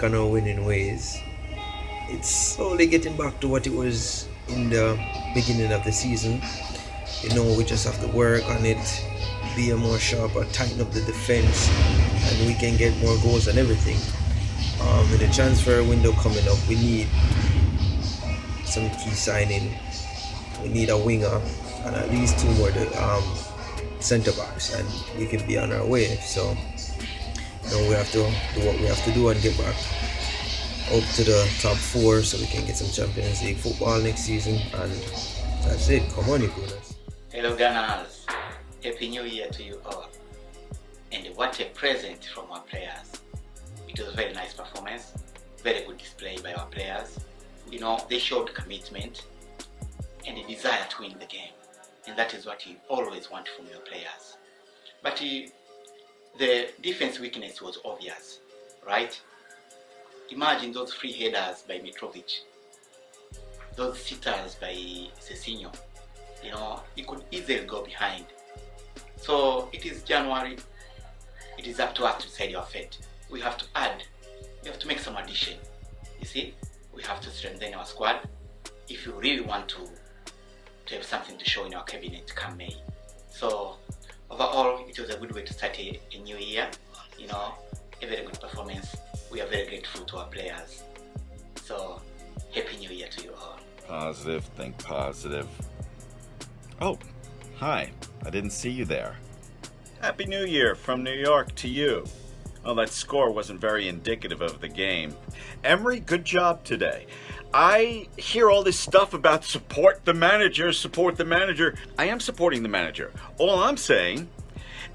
back on our winning ways. It's slowly getting back to what it was in the beginning of the season. We just have to work on it, be a more sharper, tighten up the defense, and we can get more goals and everything. In the transfer window coming up, we need some key signing. We need a winger and at least two more centre backs, and we can be on our way. So we have to do what we have to do and get back up to the top four so we can get some Champions League football next season. And that's it. Come on, you Gooners. Hello Gunners, Happy New Year to you all. And what a present from our players. It was a very nice performance, very good display by our players. They showed commitment and a desire to win the game. And that is what you always want from your players. But the defense weakness was obvious, right? Imagine those free headers by Mitrovic, those sitters by Cezinho. He could easily go behind. So it is January. It is up to us to decide our fate. We have to add. We have to make some addition. You see, we have to strengthen our squad if you really want to have something to show in our cabinet come May. So overall, it was a good way to start a new year. A very good performance. We are very grateful to our players. So Happy New Year to you all. Positive, think positive. Oh, hi. I didn't see you there. Happy New Year from New York to you. Well, that score wasn't very indicative of the game. Emery, good job today. I hear all this stuff about support the manager, support the manager. I am supporting the manager. All I'm saying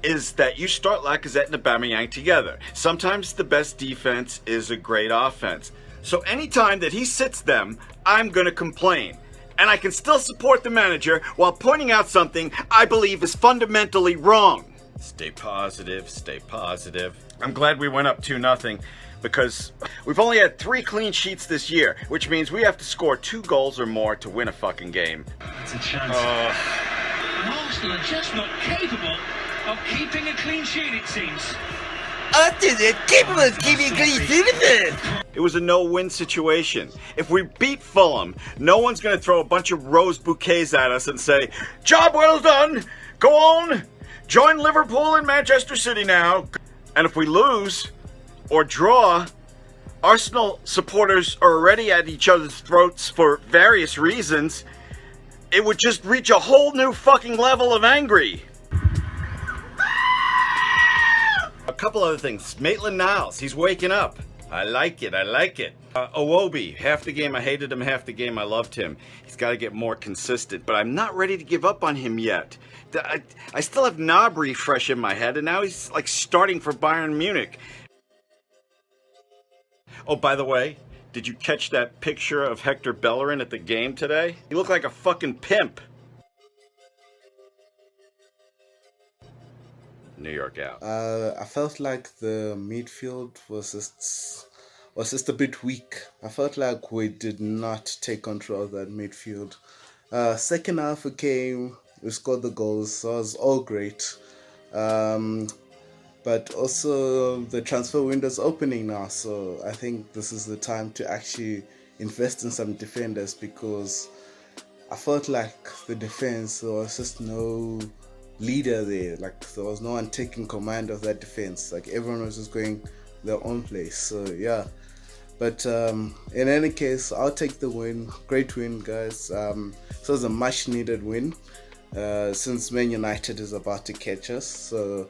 is that you start Lacazette and Aubameyang together. Sometimes the best defense is a great offense. So anytime that he sits them, I'm going to complain. And I can still support the manager while pointing out something I believe is fundamentally wrong. Stay positive, stay positive. I'm glad we went up 2-0 because we've only had 3 clean sheets this year, which means we have to score 2 goals or more to win a fucking game. It's a chance. Arsenal are just not capable of keeping a clean sheet, it seems. It was a no-win situation. If we beat Fulham, no one's going to throw a bunch of rose bouquets at us and say, "Job well done, go on, join Liverpool and Manchester City now." And if we lose or draw, Arsenal supporters are already at each other's throats for various reasons. It would just reach a whole new fucking level of angry. A couple other things. Maitland-Niles, he's waking up. I like it. Iwobi, half the game I hated him, half the game I loved him. He's got to get more consistent, but I'm not ready to give up on him yet. I still have Gnabry fresh in my head, and now he's like starting for Bayern Munich. Oh, by the way, did you catch that picture of Hector Bellerin at the game today? He looked like a fucking pimp. New York out. I felt like the midfield was just a bit weak. I felt like we did not take control of that midfield. Second half we came, we scored the goals, so it was all great. But also the transfer window's opening now, so I think this is the time to actually invest in some defenders, because I felt like the defense, there was just no leader there. Like, there was no one taking command of that defense. Like, everyone was just going their own place. So yeah, but in any case, I'll take the win. Great win, guys. So it was a much needed win since Man United is about to catch us. So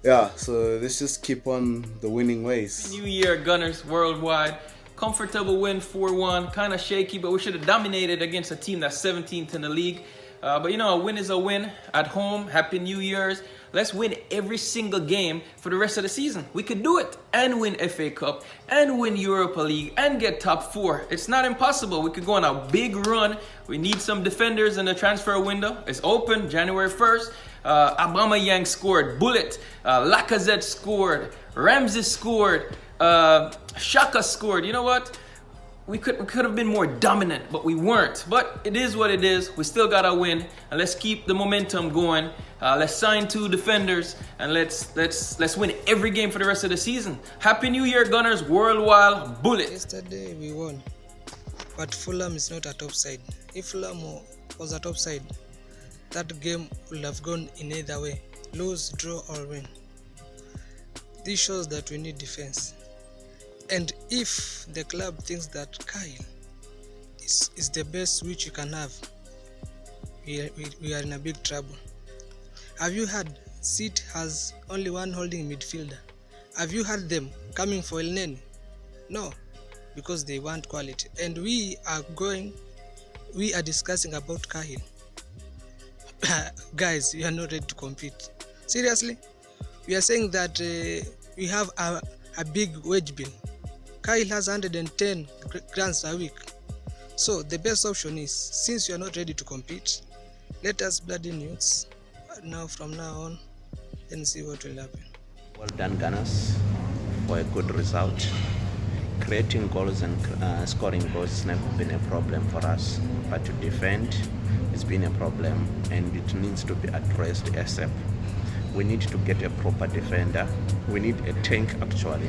yeah, so let's just keep on the winning ways. New Year, Gunners worldwide. Comfortable win, 4-1. Kind of shaky, but we should have dominated against a team that's 17th in the league. But a win is a win at home. Happy New Year's. Let's win every single game for the rest of the season. We could do it and win FA Cup and win Europa League and get top 4. It's not impossible. We could go on a big run. We need some defenders in the transfer window. It's open January 1st. Aubameyang scored. Bullet. Lacazette scored. Ramsey scored. Shaka scored. You know what? we could have been more dominant, but we weren't. But it is what it is. We still gotta win, and let's keep the momentum going. Let's sign 2 defenders, and let's win every game for the rest of the season. Happy New Year, Gunners! Worldwide bullet. Yesterday we won, but Fulham is not a top side. If Fulham was a top side, that game would have gone in either way: lose, draw, or win. This shows that we need defense. And if the club thinks that Kyle is the best which you can have, we are in a big trouble. Have you heard City has only one holding midfielder? Have you heard them coming for El Nene? No, because they want quality. And we are discussing about Kyle. Guys, we are not ready to compete. Seriously? We are saying that we have a big wage bill. Kyle has 110 grants a week. So the best option is, since you are not ready to compete, let us bloody nuts from now on and see what will happen. Well done, Gunners, for a good result. Creating goals and scoring goals has never been a problem for us, but to defend has been a problem, and it needs to be addressed ASAP. We need to get a proper defender. We need a tank, actually.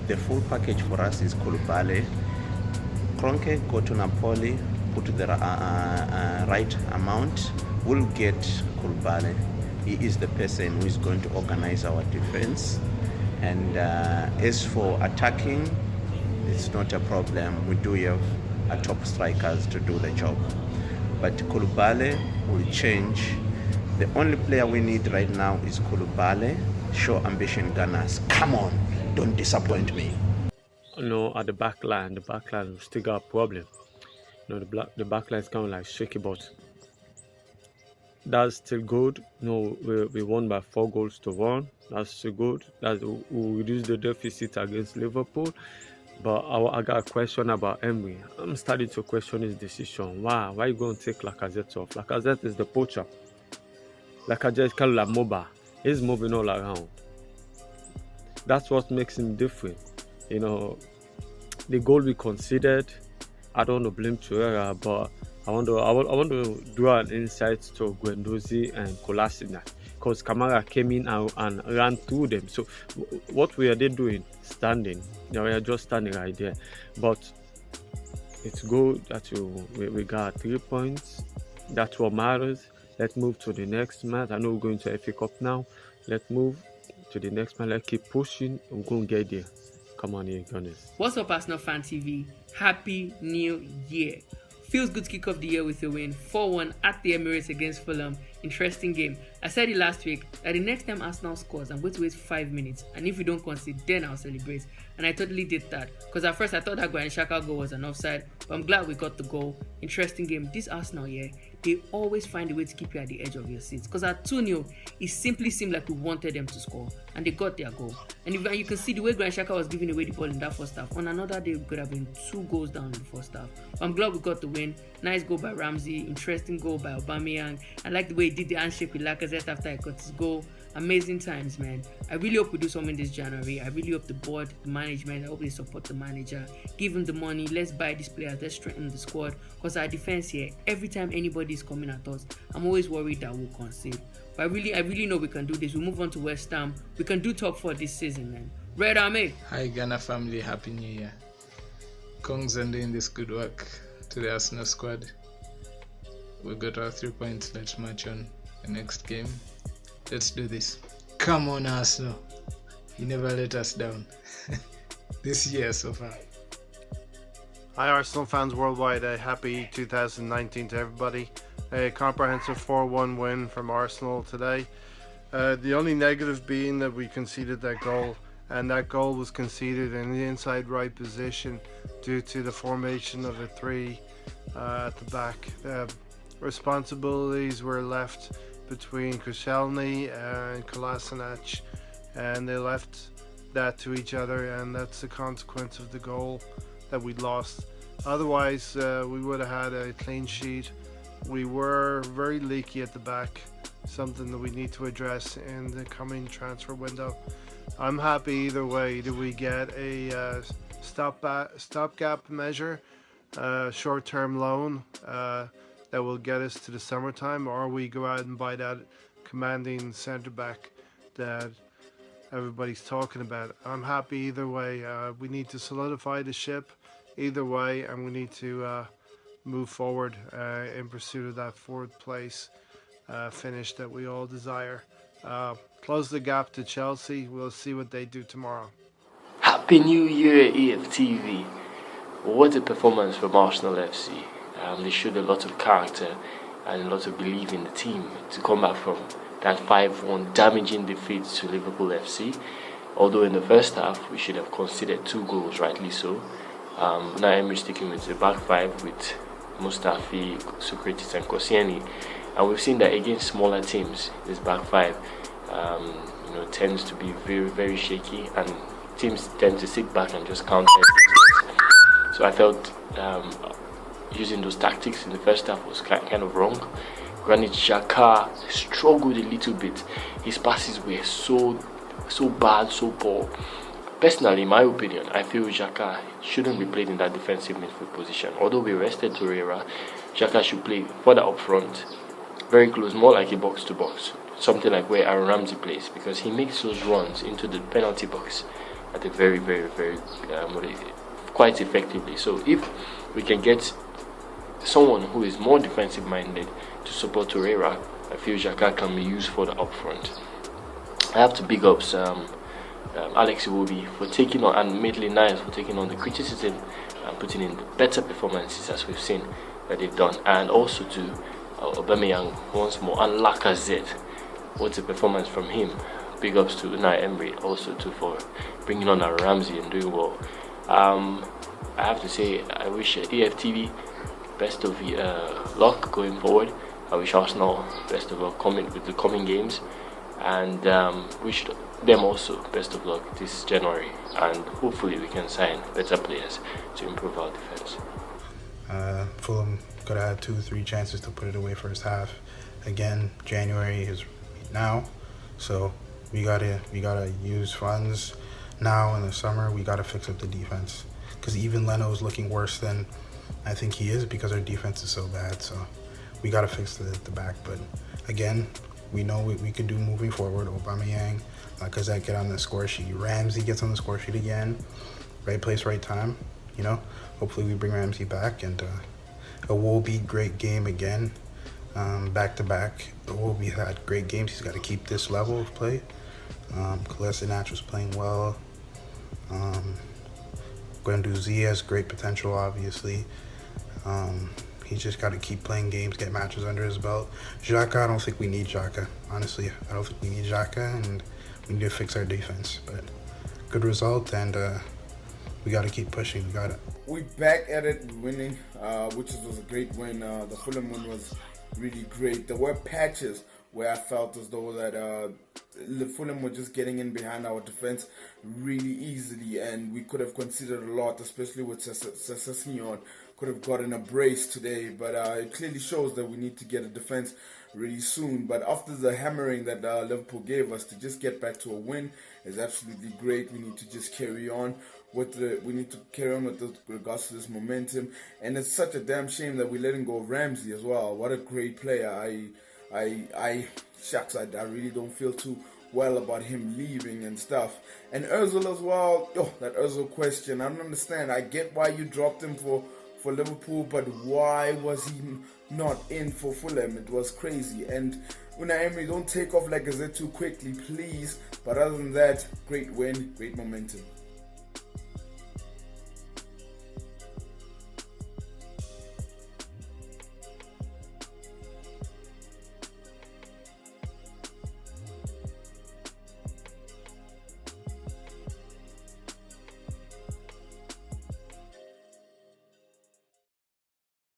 The full package for us is Koulibaly. Kroenke, go to Napoli, put the right amount. We'll get Koulibaly. He is the person who is going to organize our defense. And as for attacking, it's not a problem. We do have a top strikers to do the job. But Koulibaly will change. The only player we need right now is Koulibaly. Show ambition, Gunners. Come on, don't disappoint me. At the back line we still got a problem. The back line is kind of like shaky, but that's still good. We won by 4-1. That's still good. We reduced the deficit against Liverpool. But I got a question about Emery. I'm starting to question his decision. Why are you going to take Lacazette off? Lacazette is the poacher. Lacazette is kind of like mobile. He's moving all around. That's what makes him different. The goal we considered, I don't want to blame Torreira, but I want to draw an insight to Guendouzi and Kolasinac, because Kamara came in and ran through them. So what were they doing? Standing. We are just standing right there. But it's good that we got 3 points. That's what matters. Let's move to the next match. I know we're going to FA Cup now. Let's move to the next match. Let's keep pushing. We're going to get there. Come on here, Gunners. What's up, Arsenal Fan TV? Happy New Year. Feels good to kick off the year with a win. 4-1 at the Emirates against Fulham. Interesting game. I said it last week that the next time Arsenal scores, I'm going to wait 5 minutes. And if we don't concede, then I'll celebrate. And I totally did that. Because at first I thought that Granit Xhaka goal was an offside. But I'm glad we got the goal. Interesting game. This Arsenal, they always find a way to keep you at the edge of your seats. Because at 2-0, it simply seemed like we wanted them to score. And they got their goal. And you can see the way Granit Xhaka was giving away the ball in that first half. On another day, we could have been 2 goals down in the first half. But I'm glad we got the win. Nice goal by Ramsey. Interesting goal by Aubameyang. I like the way he did the handshake with Lacazette after he got his goal. Amazing times, man. I really hope we do something this January. I really hope the board, the management, I hope they support the manager. Give him the money. Let's buy these players. Let's strengthen the squad. Because our defense here, every time anybody is coming at us, I'm always worried that we'll concede. But I really know we can do this. We move on to West Ham. We can do top 4 this season, man. Red Army. Hi, Ghana family. Happy New Year. Kongs are doing this good work to the Arsenal squad. We got our 3 points. Let's march on the next game. Let's do this. Come on, Arsenal. You never let us down. This year so far. Hi, Arsenal fans worldwide. A happy 2019 to everybody. A comprehensive 4-1 win from Arsenal today. The only negative being that we conceded that goal, and that goal was conceded in the inside right position due to the formation of a 3 at the back. Responsibilities were left between Koscielny and Kolasinac, and they left that to each other, and that's the consequence of the goal that we lost. Otherwise, we would have had a clean sheet. We were very leaky at the back, something that we need to address in the coming transfer window. I'm happy either way. Either we get a stopgap measure, short-term loan that will get us to the summertime, or we go out and buy that commanding centre-back that everybody's talking about. I'm happy either way. We need to solidify the ship either way, and we need to move forward in pursuit of that fourth place finish that we all desire. Close the gap to Chelsea. We'll see what they do tomorrow. Happy New Year, AFTV. What a performance from Arsenal FC. They showed a lot of character and a lot of belief in the team to come back from that 5-1 damaging defeat to Liverpool FC. Although in the first half we should have conceded 2 goals, rightly so. Now Emery sticking with the back 5 with Mustafi, Socrates and Koscielny. And we've seen that against smaller teams, this back 5 tends to be very, very shaky, and teams tend to sit back and just counter. So I felt using those tactics in the first half was kind of wrong. Granit Xhaka struggled a little bit. His passes were so bad, so poor. Personally, in my opinion, I feel Xhaka shouldn't be played in that defensive midfield position. Although we rested Torreira, Xhaka should play further up front, very close, more like a box-to-box. Something like where Aaron Ramsey plays, because he makes those runs into the penalty box at a very, very, very quite effectively. So if we can get someone who is more defensive minded to support Torreira, I feel Xhaka can be used further up front. I have to big up Alex Iwobi for taking on, and Maitland-Niles for taking on the criticism and putting in better performances as we've seen that they've done, and also to Aubameyang once more, and Lacazette. What's a performance from him? Big ups to Unai Emery also too for bringing on Aaron Ramsey and doing well. I have to say I wish AFTV best of luck going forward. I wish Arsenal best of luck with the coming games, and wish them also best of luck this January, and hopefully we can sign better players to improve our defense. Fulham could have had 2-3 chances to put it away first half. Again, January is now, so we gotta use funds now in the summer. We gotta fix up the defense, because even Leno's looking worse than I think he is, because our defense is so bad. So we gotta fix the back. But again, we know what we can do moving forward. Aubameyang, Lacazette get on the score sheet. Ramsey gets on the score sheet again. Right place, right time. Hopefully we bring Ramsey back, and it will be great game again. Back to back. Iwobi had great games. He's got to keep this level of play. Kolasinac was playing well. Guendouzi has great potential, obviously. He's just got to keep playing games, get matches under his belt. Xhaka, I don't think we need Xhaka. Honestly, I don't think we need Xhaka, and we need to fix our defense. But good result, and we got to keep pushing. We got it. We're back at it, winning, which was a great win. The Fulham win was really great. There were patches where I felt as though that the Fulham were just getting in behind our defense really easily, and we could have considered a lot, especially with Sessegnon. Could have gotten a brace today, but it clearly shows that we need to get a defense really soon. But after the hammering that Liverpool gave us, to just get back to a win is absolutely great. We need to just carry on with regards to this momentum, and it's such a damn shame that we're letting go of Ramsey as well. What a great player! Shucks, I really don't feel too well about him leaving and stuff. And Ozil as well. That Ozil question, I don't understand. I get why you dropped him for Liverpool, but why was he not in for Fulham? It was crazy. And Unai Emery, don't take off Lacazette too quickly, please. But other than that, great win, great momentum.